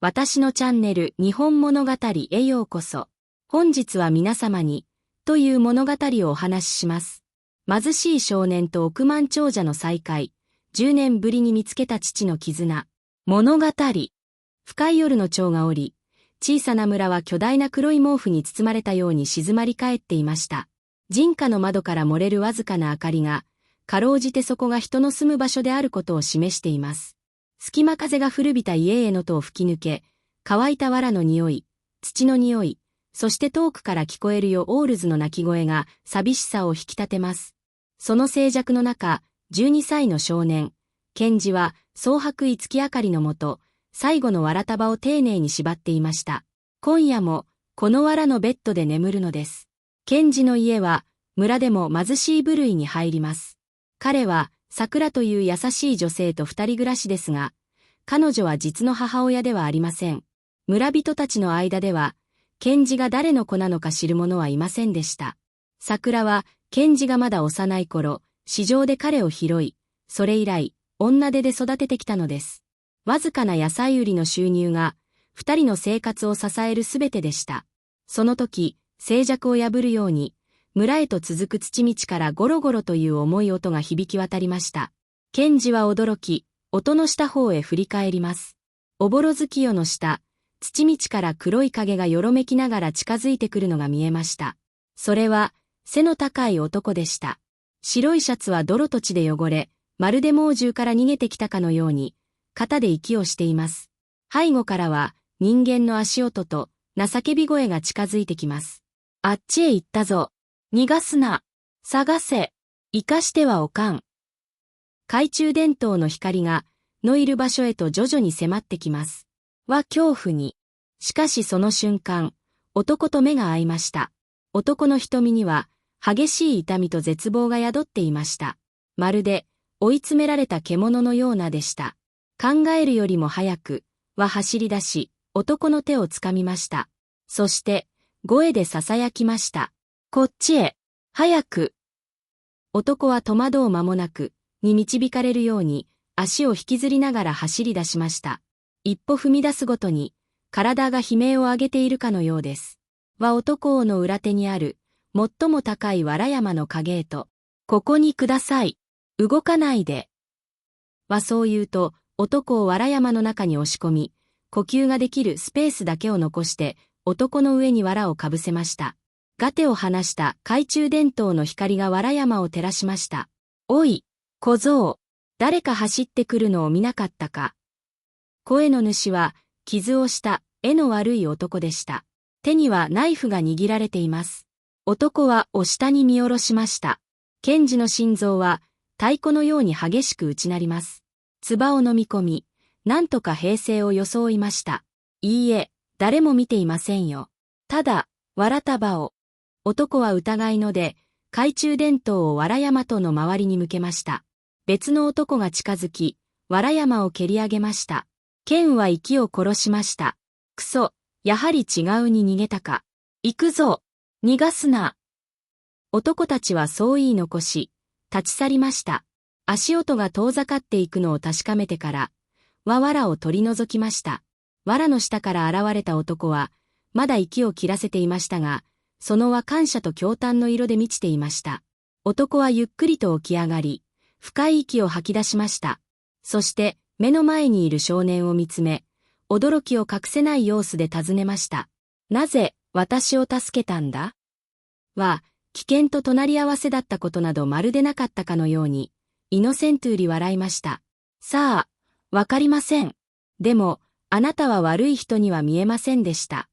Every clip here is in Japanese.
私のチャンネル日本物語へようこそ。本日は皆様に、という物語をお話しします。貧しい少年と億万長者の再会。10年ぶりに見つけた父の絆。物語。深い夜の蝶が降り、小さな村は巨大な黒い毛布に包まれたように静まり返っていました。人家の窓から漏れるわずかな明かりが、かろうじてそこが人の住む場所であることを示しています。隙間風が古びた家への戸を吹き抜け、乾いた藁の匂い、土の匂い、そして遠くから聞こえるよオールズの鳴き声が寂しさを引き立てます。その静寂の中、12歳の少年、ケンジは蒼白い月明かりのもと、最後の藁束を丁寧に縛っていました。今夜も、この藁のベッドで眠るのです。ケンジの家は、村でも貧しい部類に入ります。彼は、桜という優しい女性と二人暮らしですが、彼女は実の母親ではありません。村人たちの間では、ケンジが誰の子なのか知る者はいませんでした。桜は、ケンジがまだ幼い頃、市場で彼を拾い、それ以来、女手で育ててきたのです。わずかな野菜売りの収入が、二人の生活を支えるすべてでした。その時、静寂を破るように、村へと続く土道からゴロゴロという重い音が響き渡りました。ケンジは驚き、音のした方へ振り返ります。おぼろ月夜の下、土道から黒い影がよろめきながら近づいてくるのが見えました。それは、背の高い男でした。白いシャツは泥と血で汚れ、まるで猛獣から逃げてきたかのように、肩で息をしています。背後からは、人間の足音と、情けび声が近づいてきます。あっちへ行ったぞ。逃がすな。探せ。生かしてはおかん。懐中電灯の光が、のいる場所へと徐々に迫ってきます。恐怖に。しかしその瞬間、男と目が合いました。男の瞳には、激しい痛みと絶望が宿っていました。まるで、追い詰められた獣のようなでした。考えるよりも早く、走り出し、男の手をつかみました。そして、声で囁きました。こっちへ、早く。男は戸惑う間もなく、に導かれるように、足を引きずりながら走り出しました。一歩踏み出すごとに、体が悲鳴を上げているかのようです。男王の裏手にある、最も高い藁山の影へと、ここにください。動かないで。そう言うと、男を藁山の中に押し込み、呼吸ができるスペースだけを残して、男の上に藁をかぶせました。ガテを離した懐中電灯の光が藁山を照らしました。おい、小僧、誰か走ってくるのを見なかったか。声の主は、傷をした絵の悪い男でした。手にはナイフが握られています。男はお下に見下ろしました。ケンジの心臓は、太鼓のように激しく打ち鳴ります。唾を飲み込み、なんとか平静を装いました。いいえ、誰も見ていませんよ。ただ、藁束を。男は疑いので、懐中電灯を藁山との周りに向けました。別の男が近づき、藁山を蹴り上げました。ケンは息を殺しました。くそ、やはり違うに逃げたか。行くぞ。逃がすな。男たちはそう言い残し、立ち去りました。足音が遠ざかっていくのを確かめてから、藁を取り除きました。藁の下から現れた男は、まだ息を切らせていましたが、その感謝と驚嘆の色で満ちていました。男はゆっくりと起き上がり、深い息を吐き出しました。そして、目の前にいる少年を見つめ、驚きを隠せない様子で尋ねました。なぜ、私を助けたんだ？危険と隣り合わせだったことなどまるでなかったかのように、イノセントゥーリ笑いました。さあ、わかりません。でも、あなたは悪い人には見えませんでした。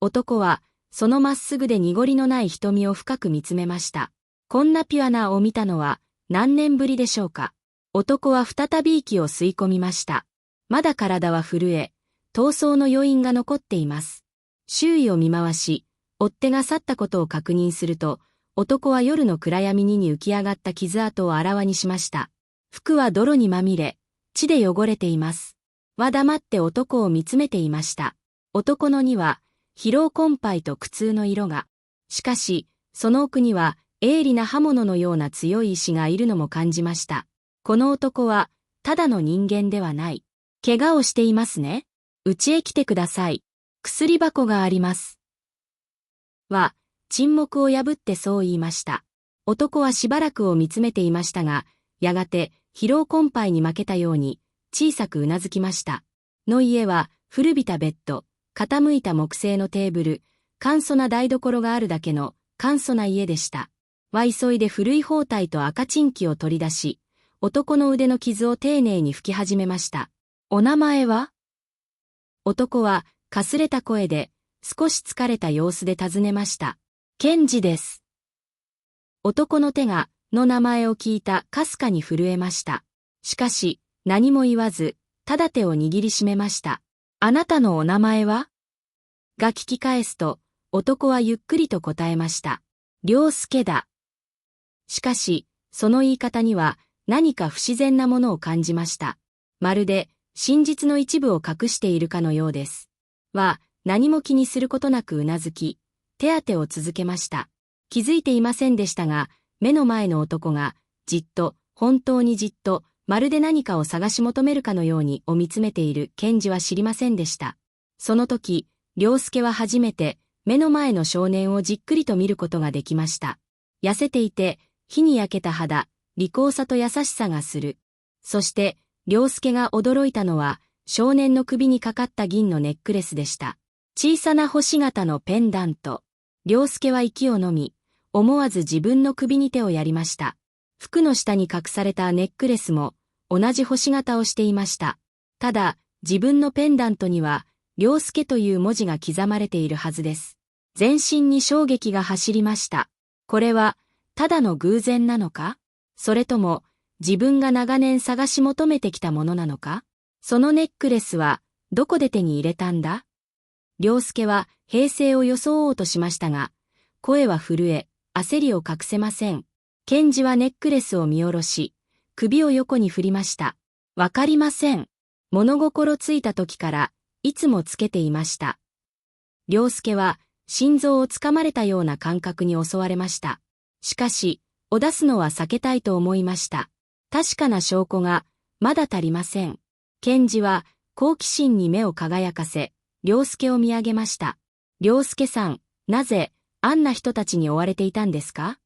男は、そのまっすぐで濁りのない瞳を深く見つめました。こんなピュアなを見たのは、何年ぶりでしょうか。男は再び息を吸い込みました。まだ体は震え、逃走の余韻が残っています。周囲を見回し、追っ手が去ったことを確認すると、男は夜の暗闇に浮き上がった傷跡をあらわにしました。服は泥にまみれ、血で汚れています。黙って男を見つめていました。男のには、疲労困憊と苦痛の色が。しかし、その奥には、鋭利な刃物のような強い意志がいるのも感じました。この男は、ただの人間ではない。怪我をしていますね。家へ来てください。薬箱があります。は、沈黙を破ってそう言いました。男はしばらくを見つめていましたが、やがて疲労困憊に負けたように小さくうなずきました。の家は古びたベッド、傾いた木製のテーブル、簡素な台所があるだけの簡素な家でした。急いで古い包帯と赤チンキを取り出し、男の腕の傷を丁寧に拭き始めました。お名前は？男はかすれた声で少し疲れた様子で尋ねました。健二です。男の手がの名前を聞いたかすかに震えました。しかし何も言わず、ただ手を握りしめました。あなたのお名前は？が聞き返すと、男はゆっくりと答えました。良介だ。しかし、その言い方には何か不自然なものを感じました。まるで真実の一部を隠しているかのようです。は、何も気にすることなくうなずき、手当てを続けました。気づいていませんでしたが、目の前の男が、じっと、本当にじっと、まるで何かを探し求めるかのように見つめている健二は知りませんでした。その時、良介は初めて、目の前の少年をじっくりと見ることができました。痩せていて、火に焼けた肌、利口さと優しさがする。そして、良介が驚いたのは、少年の首にかかった銀のネックレスでした。小さな星形のペンダント。良介は息を飲み、思わず自分の首に手をやりました。服の下に隠されたネックレスも、同じ星形をしていました。ただ、自分のペンダントには、良介という文字が刻まれているはずです。全身に衝撃が走りました。これは、ただの偶然なのか？それとも、自分が長年探し求めてきたものなのか？そのネックレスは、どこで手に入れたんだ？良介は、平静を装おうとしましたが、声は震え、焦りを隠せません。健二はネックレスを見下ろし、首を横に振りました。わかりません。物心ついた時から、いつもつけていました。良介は、心臓をつかまれたような感覚に襲われました。しかし、お出すのは避けたいと思いました。確かな証拠が、まだ足りません。健二は、好奇心に目を輝かせ、良介を見上げました。良介さん、なぜ、あんな人たちに追われていたんですか？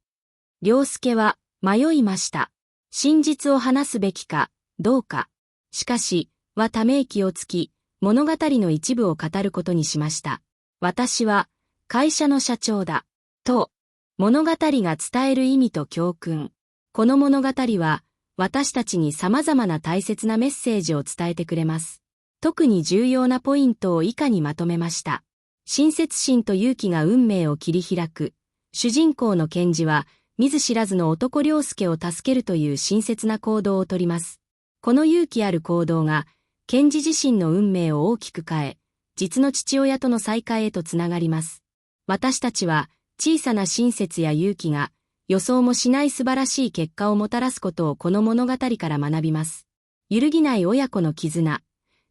良介は、迷いました。真実を話すべきか、どうか。しかし、はため息をつき、物語の一部を語ることにしました。私は、会社の社長だ。と、物語が伝える意味と教訓。この物語は、私たちに様々な大切なメッセージを伝えてくれます。特に重要なポイントを以下にまとめました。親切心と勇気が運命を切り開く。主人公の健二は、見ず知らずの男良介を助けるという親切な行動をとります。この勇気ある行動が、健二自身の運命を大きく変え、実の父親との再会へとつながります。私たちは、小さな親切や勇気が、予想もしない素晴らしい結果をもたらすことをこの物語から学びます。揺るぎない親子の絆。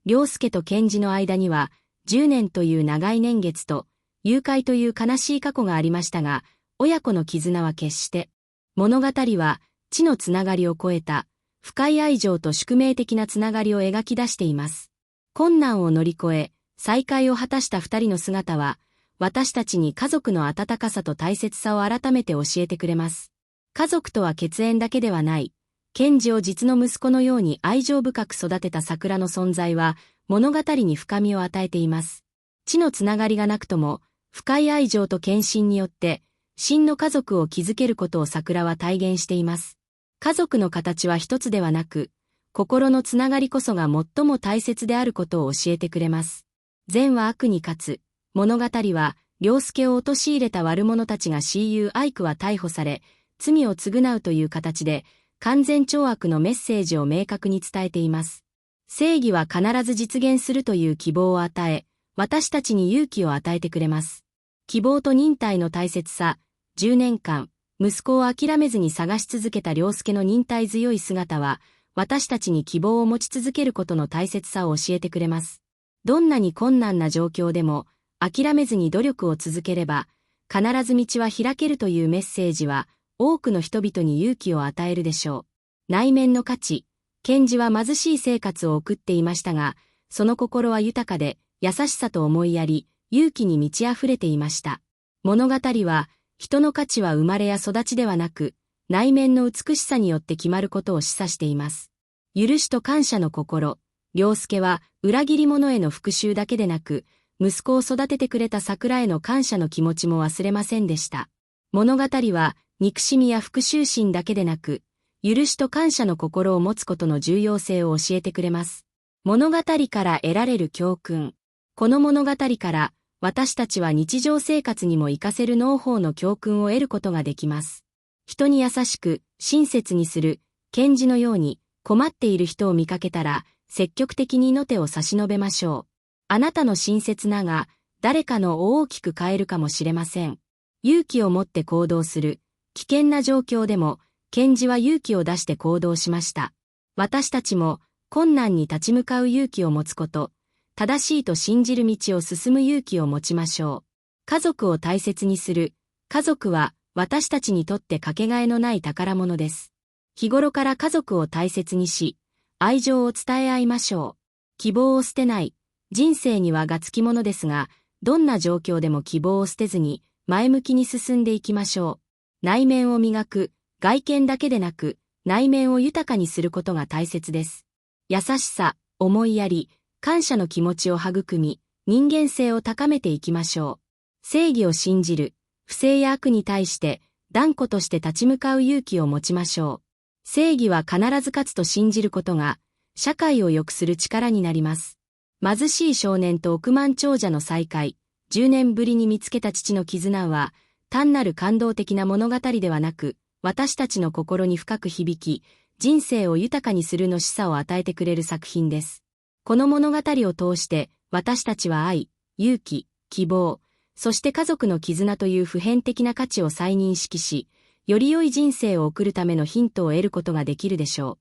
良介と健二の間には、10年という長い年月と、誘拐という悲しい過去がありましたが、親子の絆は決して、物語は、血のつながりを超えた、深い愛情と宿命的なつながりを描き出しています。困難を乗り越え、再会を果たした二人の姿は、私たちに家族の温かさと大切さを改めて教えてくれます。家族とは血縁だけではない。健二を実の息子のように愛情深く育てた桜の存在は、物語に深みを与えています。血のつながりがなくとも、深い愛情と献身によって、真の家族を築けることを桜は体現しています。家族の形は一つではなく、心のつながりこそが最も大切であることを教えてくれます。善は悪に勝つ。物語は、良介を陥れた悪者たちが親友アイクは逮捕され、罪を償うという形で、完全懲悪のメッセージを明確に伝えています。正義は必ず実現するという希望を与え、私たちに勇気を与えてくれます。希望と忍耐の大切さ、10年間、息子を諦めずに探し続けた良介の忍耐強い姿は、私たちに希望を持ち続けることの大切さを教えてくれます。どんなに困難な状況でも、諦めずに努力を続ければ、必ず道は開けるというメッセージは、多くの人々に勇気を与えるでしょう。内面の価値、健二は貧しい生活を送っていましたが、その心は豊かで、優しさと思いやり、勇気に満ち溢れていました。物語は、人の価値は生まれや育ちではなく、内面の美しさによって決まることを示唆しています。許しと感謝の心。良介は、裏切り者への復讐だけでなく、息子を育ててくれた桜への感謝の気持ちも忘れませんでした。物語は、憎しみや復讐心だけでなく、許しと感謝の心を持つことの重要性を教えてくれます。物語から得られる教訓。この物語から、私たちは日常生活にも活かせる農法の教訓を得ることができます。人に優しく、親切にする、賢治のように、困っている人を見かけたら、積極的にの手を差し伸べましょう。あなたの親切なが、誰かのを大きく変えるかもしれません。勇気を持って行動する。危険な状況でも、賢治は勇気を出して行動しました。私たちも、困難に立ち向かう勇気を持つこと、正しいと信じる道を進む勇気を持ちましょう。家族を大切にする。家族は、私たちにとってかけがえのない宝物です。日頃から家族を大切にし、愛情を伝え合いましょう。希望を捨てない。人生にはがつきものですが、どんな状況でも希望を捨てずに、前向きに進んでいきましょう。内面を磨く。外見だけでなく、内面を豊かにすることが大切です。優しさ、思いやり、感謝の気持ちを育み、人間性を高めていきましょう。正義を信じる。不正や悪に対して、断固として立ち向かう勇気を持ちましょう。正義は必ず勝つと信じることが、社会を良くする力になります。貧しい少年と億万長者の再会、10年ぶりに見つけた父の絆は、単なる感動的な物語ではなく、私たちの心に深く響き、人生を豊かにするの示唆を与えてくれる作品です。この物語を通して、私たちは愛、勇気、希望、そして家族の絆という普遍的な価値を再認識し、より良い人生を送るためのヒントを得ることができるでしょう。